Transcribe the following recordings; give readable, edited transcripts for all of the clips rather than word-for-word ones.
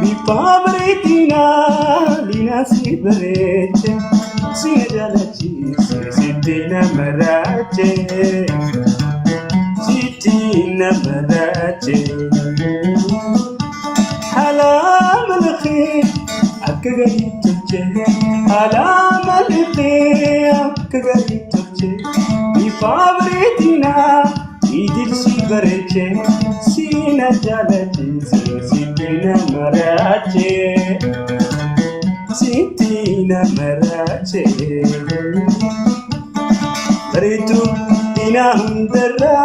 Bifabritina lina si bereche sinajalachi sitina marache sitina marache halam alkhair akagari tuche halam alkhair akagari tuche Bifabritina idil si bereche sinajalachi sitina marache sitina marache baritu ina hundara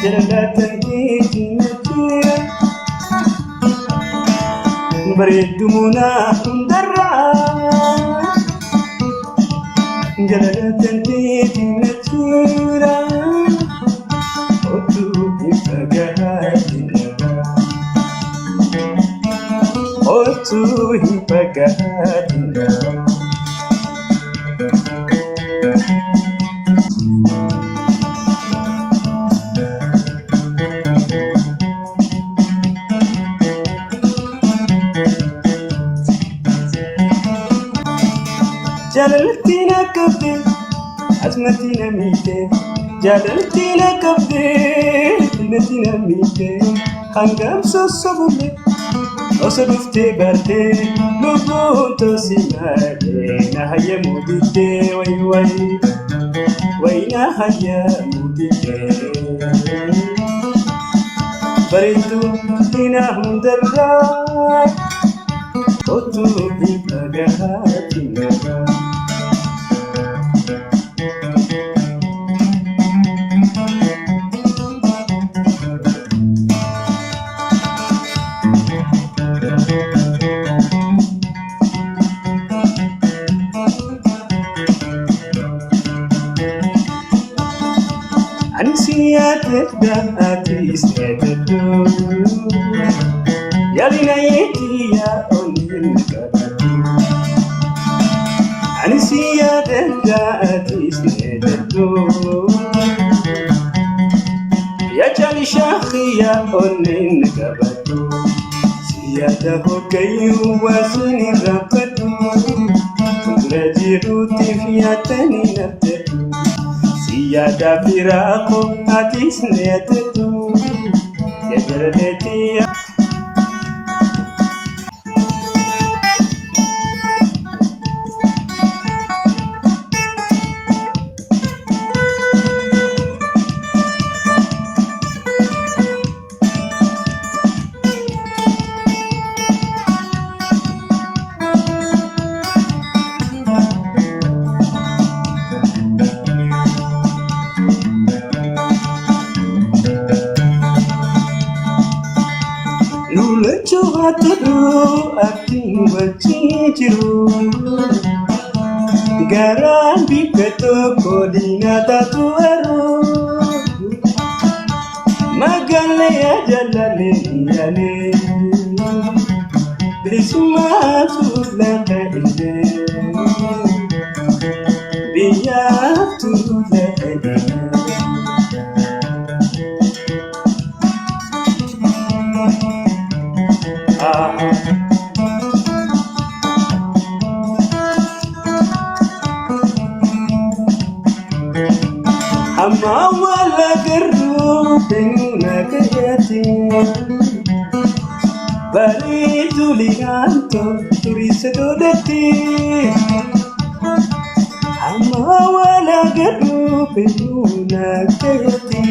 jalatan kitinatira baritu muna hundara jalatan kitinatira Otu hipagatina Jalaltina kabde azmatina mite Jalaltina kabde azmatina mite Hangam sosobule Osadufte garte Lubunto simade Nahaya mudite Way nahaya mudite Baritu tina hundarra Otu hipagatina Ansiyatet dan atis etetu Yalina yetiya onin kabatu Ansiyatet dan atis etetu Yajali shakhiya onin kabatu Siyata hokayu wasini rapatu Rajiru tifiyatani nabtetu Siyada firaqo atis netetu Yajarletiya Lulecho hatadu acting bachichiru Garan bikato kodina tatuaru Magale ya jalale yale Brisuma tulaka ide Biya tulaka ide Amma wala garru penuna kayati Bari tuliganto turisedodati Amma wala garru penuna kayati